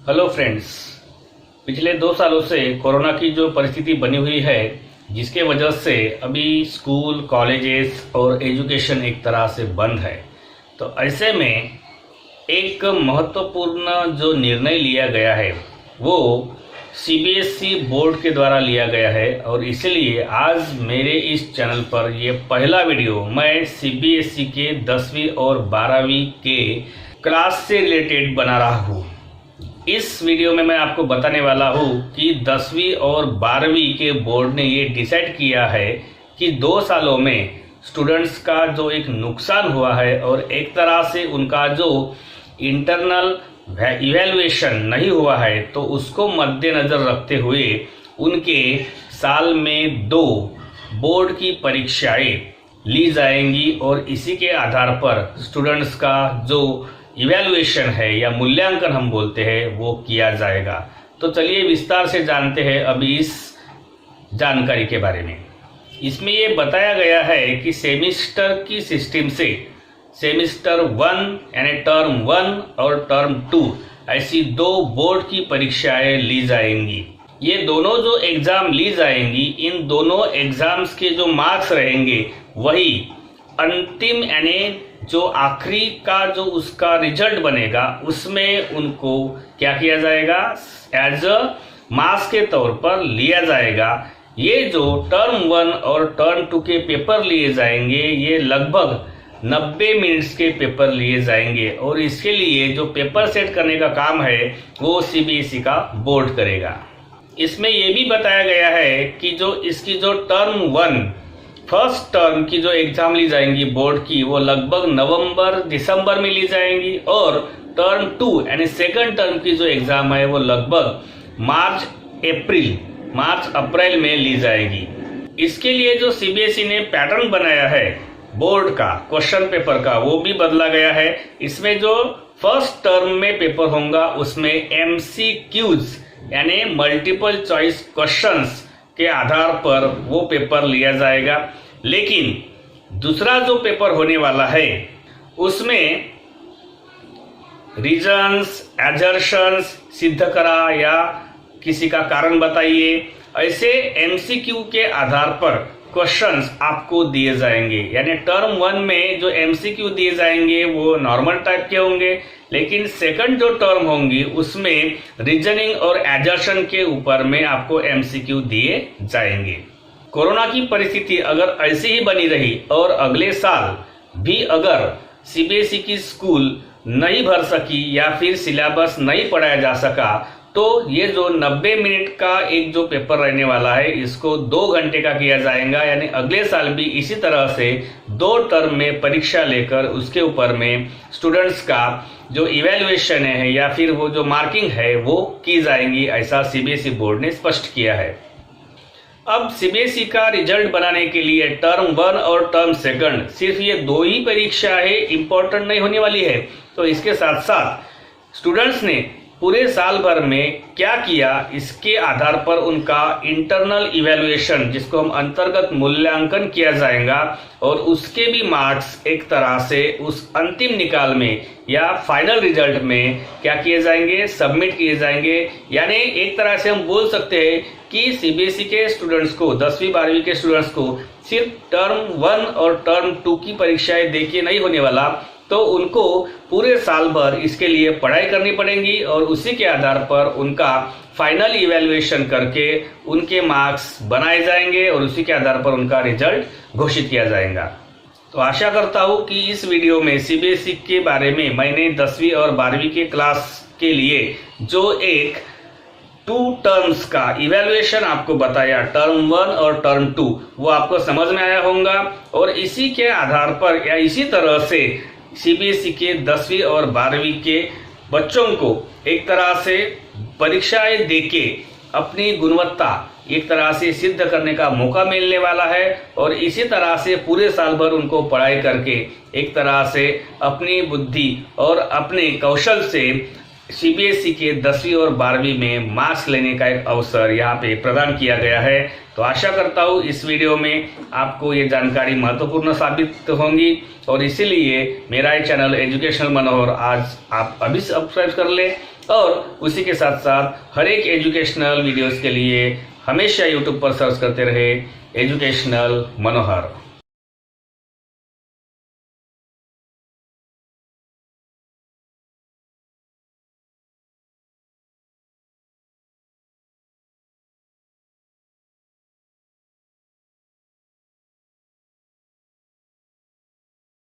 Hello friends. पिछले 2 सालों से कोरोना की जो परिस्थिति बनी हुई है, जिसके वजह से अभी स्कूल, कॉलेजेस और एजुकेशन एक तरह से बंद है। तो ऐसे में एक महत्वपूर्ण जो निर्णय लिया गया है वो सीबीएसई बोर्ड के द्वारा लिया गया है और इसलिए आज मेरे इस चैनल पर ये पहला वीडियो मैं सीबीएसई के 10वीं और 12वीं के क्लास से रिलेटेड बना रहा हूँ। इस वीडियो में मैं आपको बताने वाला हूँ कि 10वीं और 12वीं के बोर्ड ने ये डिसाइड किया है कि 2 सालों में स्टूडेंट्स का जो एक नुकसान हुआ है और एक तरह से उनका जो इंटरनल इवैल्यूएशन नहीं हुआ है, तो उसको मद्देनज़र रखते हुए उनके साल में 2 बोर्ड की परीक्षाएं ली जाएंगी और इसी के आधार पर स्टूडेंट्स का जो इवैल्यूएशन है या मूल्यांकन हम बोलते हैं वो किया जाएगा। तो चलिए विस्तार से जानते हैं अभी इस जानकारी के बारे में। इसमें ये बताया गया है कि सेमिस्टर की सिस्टम से सेमिस्टर 1 यानी टर्म 1 और टर्म 2 ऐसी 2 बोर्ड की परीक्षाएं ली जाएंगी। ये दोनों जो एग्जाम ली जाएंगी, इन दोनों एग्जाम्स के जो मार्क्स रहेंगे वही अंतिम यानी जो आखिरी का जो उसका रिजल्ट बनेगा उसमें उनको क्या किया जाएगा, एज अ मार्क्स के तौर पर लिया जाएगा। ये जो टर्म 1 और टर्म 2 के पेपर लिए जाएंगे ये लगभग 90 मिनट्स के पेपर लिए जाएंगे और इसके लिए जो पेपर सेट करने का काम है वो सीबीएसई का बोर्ड करेगा। इसमें ये भी बताया गया है कि जो इसकी जो टर्म 1 फर्स्ट टर्म की जो एग्जाम ली जाएंगी बोर्ड की वो लगभग नवंबर-दिसंबर में ली जाएंगी और टर्म 2 यानी सेकंड टर्म की जो एग्जाम है वो लगभग मार्च-अप्रैल में ली जाएगी। इसके लिए जो सीबीएसई ने पैटर्न बनाया है बोर्ड का क्वेश्चन पेपर का वो भी बदला गया है। इसमें जो फर्स्ट टर्म में पेपर होगा उसमें एमसीक्यूज यानी मल्टीपल चॉइस क्वेश्चंस के आधार पर वो पेपर लिया जाएगा, लेकिन दूसरा जो पेपर होने वाला है उसमें रीजंस, एजर्शंस, सिद्ध करा या किसी का कारण बताइए, ऐसे एमसीक्यू के आधार पर क्वेश्चंस आपको दिए जाएंगे। यानी टर्म 1 में जो एमसीक्यू दिए जाएंगे वो नॉर्मल टाइप के होंगे, लेकिन सेकंड जो टर्म होंगी उसमें रीजनिंग और एजर्शन के ऊपर में आपको एमसीक्यू दिए जाएंगे। कोरोना की परिस्थिति अगर ऐसी ही बनी रही और अगले साल भी अगर सीबीएसई की स्कूल नहीं भर सकी या फिर सिलेबस नहीं पढ़ाया जा सका, तो ये जो 90 मिनट का एक जो पेपर रहने वाला है इसको 2 घंटे का किया जाएगा। यानी अगले साल भी इसी तरह से 2 टर्म में परीक्षा लेकर उसके ऊपर में स्टूडेंट्स का जो इवैल्यूएशन है या फिर वो जो मार्किंग है वो की जाएंगी, ऐसा सीबीएसई बोर्ड ने स्पष्ट किया है। अब सीबीएसई का रिजल्ट बनाने के लिए टर्म 1 और टर्म 2 सिर्फ ये 2 ही परीक्षा है, इंपॉर्टेंट नहीं होने वाली है। तो इसके साथ साथ स्टूडेंट्स ने पूरे साल भर में क्या किया इसके आधार पर उनका इंटरनल इवैल्यूएशन जिसको हम अंतर्गत मूल्यांकन किया जाएगा और उसके भी मार्क्स एक तरह से उस अंतिम निकाल में या फाइनल रिजल्ट में क्या किए जाएंगे, सबमिट किए जाएंगे। यानी एक तरह से हम बोल सकते हैं कि सीबीएसई के स्टूडेंट्स को 10वीं 12वीं के स्टूडेंट्स को सिर्फ टर्म 1 और टर्म 2 की परीक्षाएं देके नहीं होने वाला, तो उनको पूरे साल भर इसके लिए पढ़ाई करनी पड़ेगी और उसी के आधार पर उनका फाइनल इवैल्यूएशन करके उनके मार्क्स बनाए जाएंगे और उसी के आधार पर उनका रिजल्ट घोषित किया जाएगा। तो आशा करता हूँ कि इस वीडियो में सीबीएसई के बारे में मैंने 10वीं और 12वीं के क्लास के लिए जो एक 2 टर्म्स का इवैल्यूएशन आपको बताया, टर्म 1 और टर्म 2, वो आपको समझ में आया होगा और इसी के आधार पर या इसी तरह से सीबीएसई के 10वीं और 12वीं के बच्चों को एक तरह से परीक्षाएं देके अपनी गुणवत्ता एक तरह से सिद्ध करने का मौका मिलने वाला है और इसी तरह से पूरे साल भर उनको पढ़ाई करके एक तरह से अपनी बुद्धि और अपने कौशल से सीबीएसई के 10वीं और 12वीं में मार्क्स लेने का एक अवसर यहाँ पे प्रदान किया गया है। तो आशा करता हूँ इस वीडियो में आपको ये जानकारी महत्वपूर्ण साबित होंगी और इसीलिए मेरा ये चैनल एजुकेशनल मनोहर आज आप अभी सब्सक्राइब कर ले और उसी के साथ साथ हर एक एजुकेशनल वीडियोस के लिए हमेशा यूट्यूब पर सर्च करते रहे एजुकेशनल मनोहर।